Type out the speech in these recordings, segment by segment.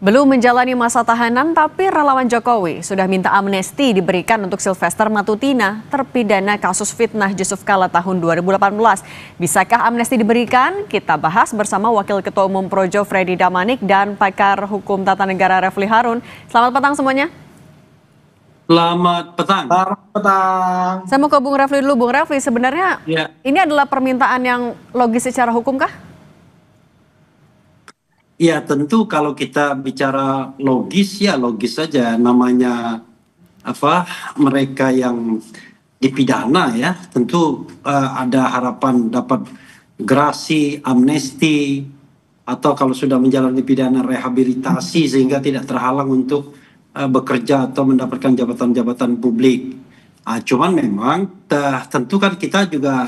Belum menjalani masa tahanan, tapi relawan Jokowi sudah minta amnesti diberikan untuk Sylvester Matutina, terpidana kasus fitnah Yusuf Kala tahun 2018. Bisakah amnesti diberikan? Kita bahas bersama Wakil Ketua Umum Projo Freddy Damanik dan pakar hukum tata negara Refli Harun. Selamat petang semuanya. Selamat petang. Selamat petang. Saya mau ke Bung Refli dulu. Bung Refli, sebenarnya ini adalah permintaan yang logis secara hukum kah? Ya tentu kalau kita bicara logis ya logis saja, namanya mereka yang dipidana ya tentu ada harapan dapat gerasi, amnesti, atau kalau sudah menjalani pidana rehabilitasi sehingga tidak terhalang untuk bekerja atau mendapatkan jabatan-jabatan publik. Cuman memang tentu kan kita juga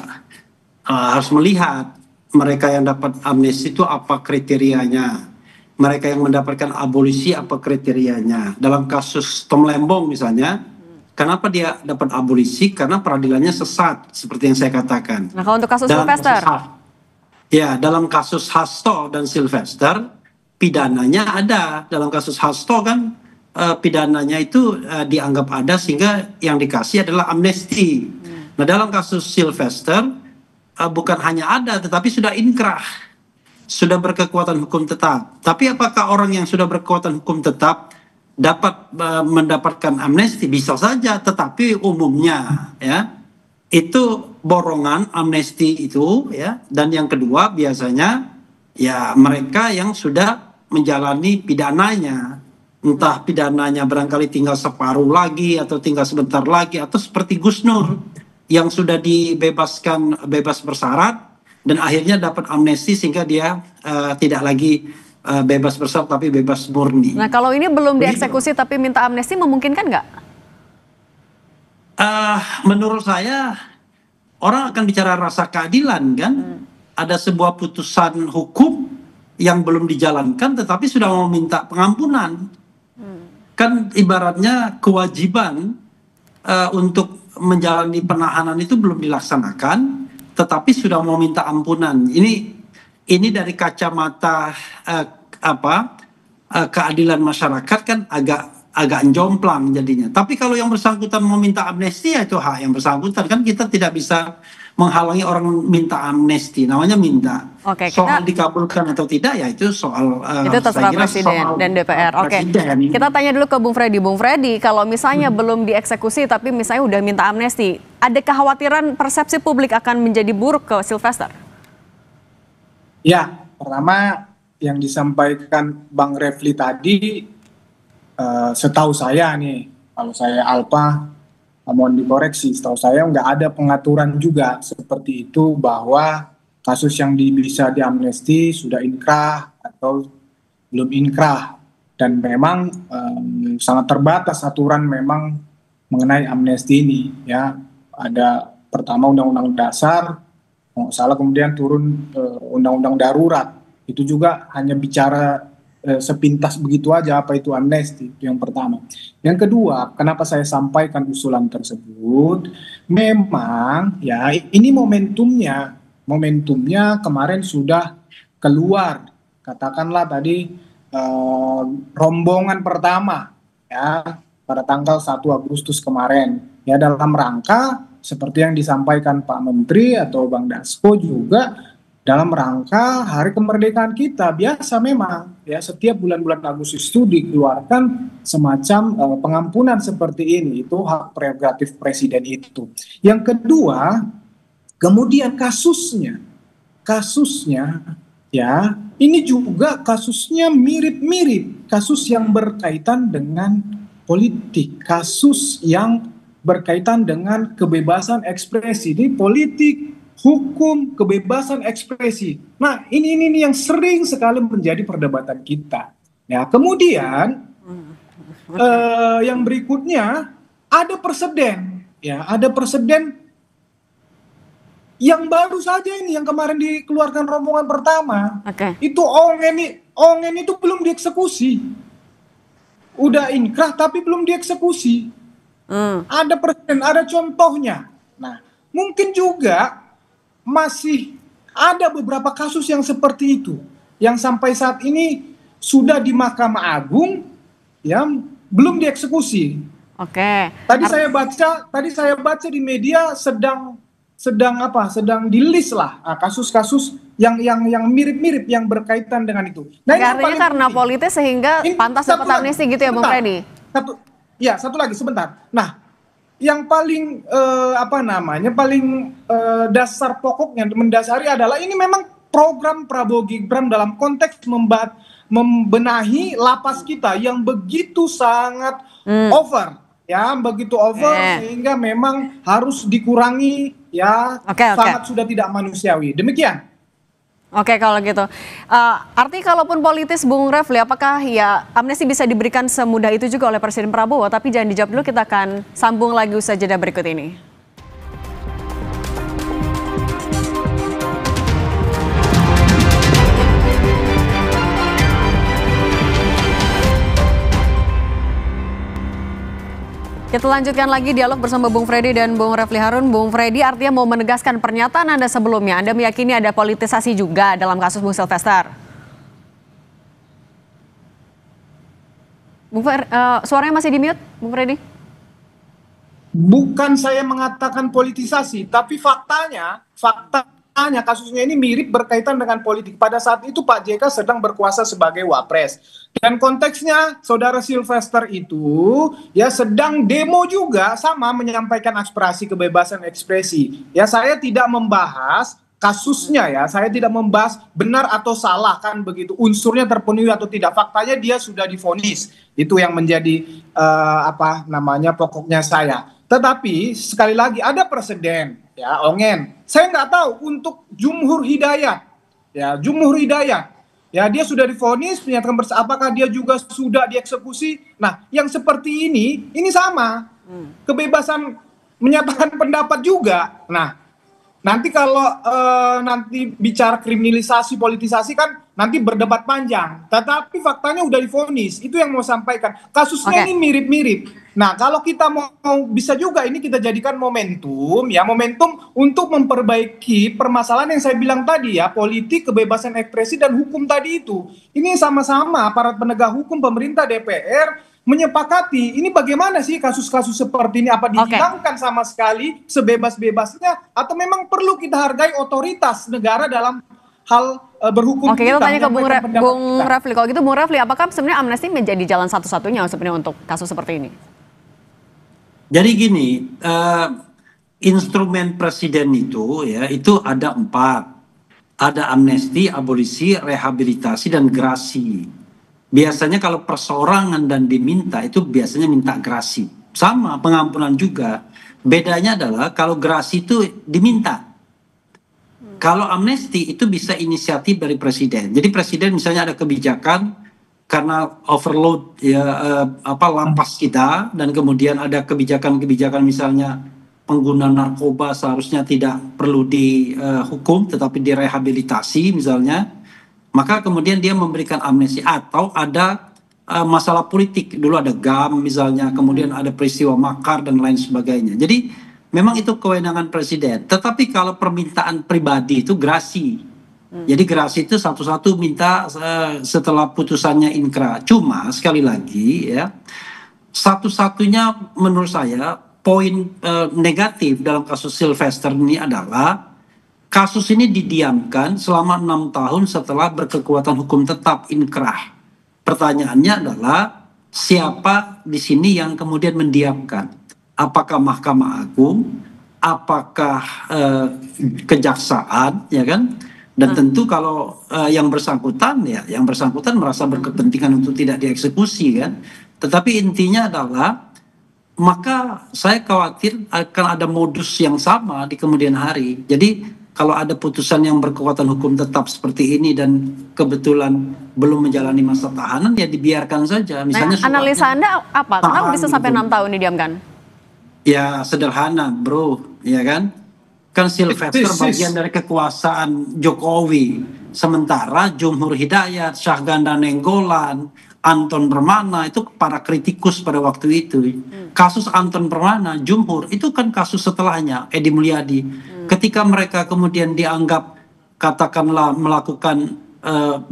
harus melihat mereka yang dapat amnesti itu apa kriterianya, mereka yang mendapatkan abolisi apa kriterianya. Dalam kasus Tom Lembong misalnya, kenapa dia dapat abolisi? Karena peradilannya sesat, seperti yang saya katakan. Nah, kalau untuk kasus Sylvester? Dalam kasus Hasto dan Sylvester, pidananya ada. Dalam kasus Hasto kan pidananya itu dianggap ada sehingga yang dikasih adalah amnesti. Nah, dalam kasus Sylvester, bukan hanya ada tetapi sudah inkrah, sudah berkekuatan hukum tetap. Tapi apakah orang yang sudah berkekuatan hukum tetap dapat mendapatkan amnesti? Bisa saja, tetapi umumnya ya itu borongan amnesti itu ya. Dan yang kedua biasanya ya mereka yang sudah menjalani pidananya, entah pidananya barangkali tinggal separuh lagi atau tinggal sebentar lagi, atau seperti Gus Nur yang sudah dibebaskan bebas bersyarat dan akhirnya dapat amnesti sehingga dia tidak lagi bebas bersyarat tapi bebas murni. Nah, kalau ini belum dieksekusi tapi minta amnesti, memungkinkan nggak? Menurut saya orang akan bicara rasa keadilan kan. Ada sebuah putusan hukum yang belum dijalankan tetapi sudah mau minta pengampunan. Kan ibaratnya kewajiban untuk menjalani penahanan itu belum dilaksanakan, tetapi sudah mau minta ampunan. Ini dari kacamata keadilan masyarakat kan agak jomplang jadinya. Tapi kalau yang bersangkutan mau minta amnesti ya itu hak yang bersangkutan, kan kita tidak bisa menghalangi orang minta amnesti, namanya minta. Soal dikabulkan atau tidak ya itu soal itu terserah presiden dan DPR. Kita tanya dulu ke Bung Freddy. Bung Freddy, kalau misalnya belum dieksekusi tapi misalnya udah minta amnesti, ada kekhawatiran persepsi publik akan menjadi buruk ke Sylvester? Ya, pertama yang disampaikan Bang Refli tadi, setahu saya nih, kalau saya Alpa, mohon dikoreksi, setahu saya nggak ada pengaturan juga seperti itu bahwa kasus yang bisa diamnesti sudah inkrah atau belum inkrah, dan memang sangat terbatas aturan memang mengenai amnesti ini ya. Ada pertama Undang-Undang Dasar, kalau nggak salah, kemudian turun Undang-Undang Darurat, itu juga hanya bicara sepintas begitu aja apa itu amnesti. Itu yang pertama. Yang kedua, kenapa saya sampaikan usulan tersebut, memang ya ini momentumnya kemarin sudah keluar, katakanlah tadi rombongan pertama ya pada tanggal 1 Agustus kemarin ya, dalam rangka seperti yang disampaikan Pak Menteri atau Bang Dasko juga, dalam rangka Hari Kemerdekaan kita. Biasa memang ya setiap bulan-bulan Agustus itu dikeluarkan semacam pengampunan seperti ini. Itu hak prerogatif presiden itu. Yang kedua, kemudian kasusnya ya ini juga kasusnya mirip-mirip, kasus yang berkaitan dengan politik, kasus yang berkaitan dengan kebebasan ekspresi di politik, hukum, kebebasan ekspresi. Nah, ini yang sering sekali menjadi perdebatan kita. Ya, kemudian yang berikutnya ada presiden, ya, ada presiden yang baru saja ini yang kemarin dikeluarkan rombongan pertama. Itu Ongen itu belum dieksekusi. Udah inkrah tapi belum dieksekusi. Ada presiden, ada contohnya. Nah, mungkin juga masih ada beberapa kasus yang seperti itu, yang sampai saat ini sudah di Mahkamah Agung, ya belum dieksekusi. Oke. Tadi saya baca di media sedang di list lah kasus-kasus yang mirip-mirip yang berkaitan dengan itu. Nah, ini yang artinya paling karena penting. politis sehingga Ini pantas satu dapat lagi, amnesti gitu ya Bung sebentar. Freddy? Satu lagi sebentar. Nah, yang paling dasar pokoknya mendasari adalah ini memang program Prabowo Gibran dalam konteks membenahi lapas kita yang begitu sangat over, ya begitu over sehingga memang harus dikurangi, ya sangat sudah tidak manusiawi. Demikian. Oke, kalau gitu. Artinya kalaupun politis Bung Refli, apakah ya amnesti bisa diberikan semudah itu juga oleh Presiden Prabowo? Tapi jangan dijawab dulu, kita akan sambung lagi usai jeda berikut ini. Kita lanjutkan lagi dialog bersama Bung Freddy dan Bung Refli Harun. Bung Freddy, artinya mau menegaskan pernyataan Anda sebelumnya, Anda meyakini ada politisasi juga dalam kasus Bung Sylvester. Suaranya masih di mute, Bung Freddy? Bukan saya mengatakan politisasi, tapi faktanya kasusnya ini mirip berkaitan dengan politik. Pada saat itu Pak JK sedang berkuasa sebagai Wapres. Dan konteksnya saudara Sylvester itu ya sedang demo juga sama menyampaikan aspirasi kebebasan ekspresi. Ya saya tidak membahas kasusnya, ya saya tidak membahas benar atau salah kan begitu, unsurnya terpenuhi atau tidak. Faktanya dia sudah divonis. Itu yang menjadi pokoknya saya. Tetapi sekali lagi ada presiden, ya Ongen. Saya nggak tahu untuk Jumhur Hidayat, ya dia sudah divonis menyatakan apakah dia juga sudah dieksekusi. Nah, yang seperti ini sama kebebasan menyatakan pendapat juga. Nah, nanti kalau nanti bicara kriminalisasi, politisasi kan nanti berdebat panjang. Tetapi faktanya udah divonis. Itu yang mau sampaikan. Kasusnya ini mirip-mirip. Nah, kalau kita mau bisa juga ini kita jadikan momentum untuk memperbaiki permasalahan yang saya bilang tadi ya, politik, kebebasan ekspresi dan hukum tadi itu. Ini sama-sama aparat penegak hukum, pemerintah, DPR menyepakati ini bagaimana sih kasus-kasus seperti ini, apa dihilangkan sama sekali sebebas-bebasnya atau memang perlu kita hargai otoritas negara dalam hal berhukum. Oke, kita tanya ke Bung Refli. Kalau gitu Bung Refli, apakah sebenarnya amnesti menjadi jalan satu-satunya sebenarnya untuk kasus seperti ini? Jadi gini, instrumen presiden itu ada 4. Ada amnesti, abolisi, rehabilitasi, dan grasi. Biasanya kalau perseorangan dan diminta itu biasanya minta grasi. Sama pengampunan juga. Bedanya adalah kalau grasi itu diminta. Kalau amnesti itu bisa inisiatif dari presiden. Jadi presiden misalnya ada kebijakan karena overload lapas kita, dan kemudian ada kebijakan-kebijakan misalnya pengguna narkoba seharusnya tidak perlu dihukum tetapi direhabilitasi misalnya, maka kemudian dia memberikan amnesti. Atau ada masalah politik, dulu ada GAM misalnya, kemudian ada peristiwa makar dan lain sebagainya. Jadi memang itu kewenangan presiden. Tetapi kalau permintaan pribadi itu grasi. Jadi gerasi itu satu-satu minta setelah putusannya inkra. Cuma sekali lagi ya, satu-satunya menurut saya poin negatif dalam kasus Sylvester ini adalah kasus ini didiamkan selama 6 tahun setelah berkekuatan hukum tetap inkrah. Pertanyaannya adalah siapa di sini yang kemudian mendiamkan? Apakah Mahkamah Agung? Apakah kejaksaan, ya kan? Dan tentu kalau yang bersangkutan merasa berkepentingan untuk tidak dieksekusi kan. Tetapi intinya adalah maka saya khawatir akan ada modus yang sama di kemudian hari. Jadi kalau ada putusan yang berkekuatan hukum tetap seperti ini dan kebetulan belum menjalani masa tahanan, ya dibiarkan saja. Misalnya analisa Anda apa? Kenapa bisa sampai 6 tahun didiamkan? Ya sederhana bro, ya kan? Kan Sylvester bagian dari kekuasaan Jokowi. Sementara Jumhur Hidayat, Syahganda Nenggolan, Anton Permana itu para kritikus pada waktu itu. Kasus Anton Permana, Jumhur, itu kan kasus setelahnya, Edi Mulyadi. Ketika mereka kemudian dianggap katakanlah melakukan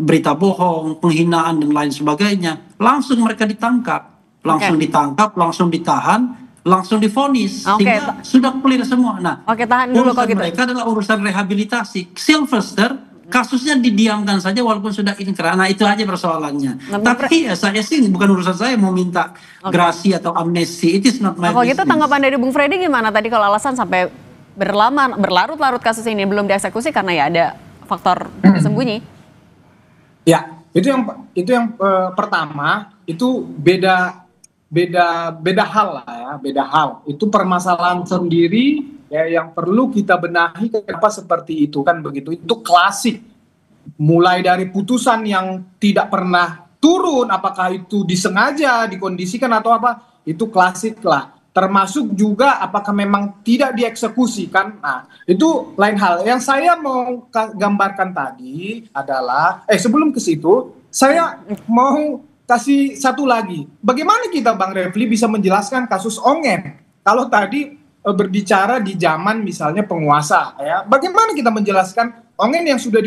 berita bohong, penghinaan dan lain sebagainya, langsung mereka ditangkap, langsung ditahan, langsung divonis, sehingga sudah clear semua. Nah, tahan dulu urusan kalau gitu. mereka adalah urusan rehabilitasi. Sylvester kasusnya didiamkan saja walaupun sudah inkrah. Nah, itu aja persoalannya. Tapi ya saya sih bukan urusan saya mau minta grasi atau amnesti. It is not my Kalau business. gitu tanggapan dari Bung Freddy gimana tadi kalau alasan sampai berlarut-larut kasus ini belum dieksekusi karena ya ada faktor tersembunyi? Ya, itu yang pertama itu beda hal lah ya, beda hal. Itu permasalahan sendiri ya yang perlu kita benahi kenapa seperti itu kan begitu. Itu klasik. Mulai dari putusan yang tidak pernah turun, apakah itu disengaja, dikondisikan atau apa, itu klasik lah. Termasuk juga apakah memang tidak dieksekusi kan. Nah, itu lain hal. Yang saya mau gambarkan tadi adalah sebelum ke situ saya mau kasih satu lagi. Bagaimana kita Bang Refli bisa menjelaskan kasus Ongen? Kalau tadi berbicara di zaman misalnya penguasa ya. Bagaimana kita menjelaskan Ongen yang sudah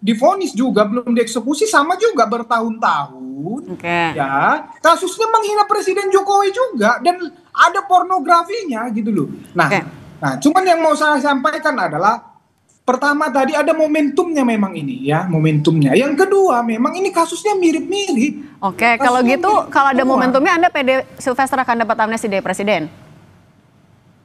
divonis juga belum dieksekusi sama juga bertahun-tahun. Ya, kasusnya menghina Presiden Jokowi juga dan ada pornografinya gitu loh. Nah, cuman yang mau saya sampaikan adalah pertama tadi ada momentumnya memang ini ya, momentumnya. Yang kedua memang ini kasusnya mirip-mirip. Kalau gitu kalau ada momentumnya Anda pede Sylvester akan dapat amnesti dari Presiden?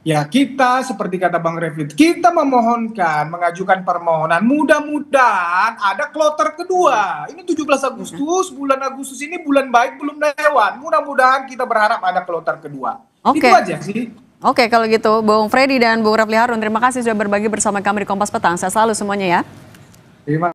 Ya kita seperti kata Bang Refli, kita mengajukan permohonan mudah-mudahan ada kloter kedua. Ini 17 Agustus, bulan Agustus ini bulan baik belum lewat. Mudah-mudahan kita berharap ada kloter kedua. Itu aja sih. Kalau gitu Bung Freddy dan Bung Refli Harun, terima kasih sudah berbagi bersama kami di Kompas Petang. Saya selalu semuanya ya. Terima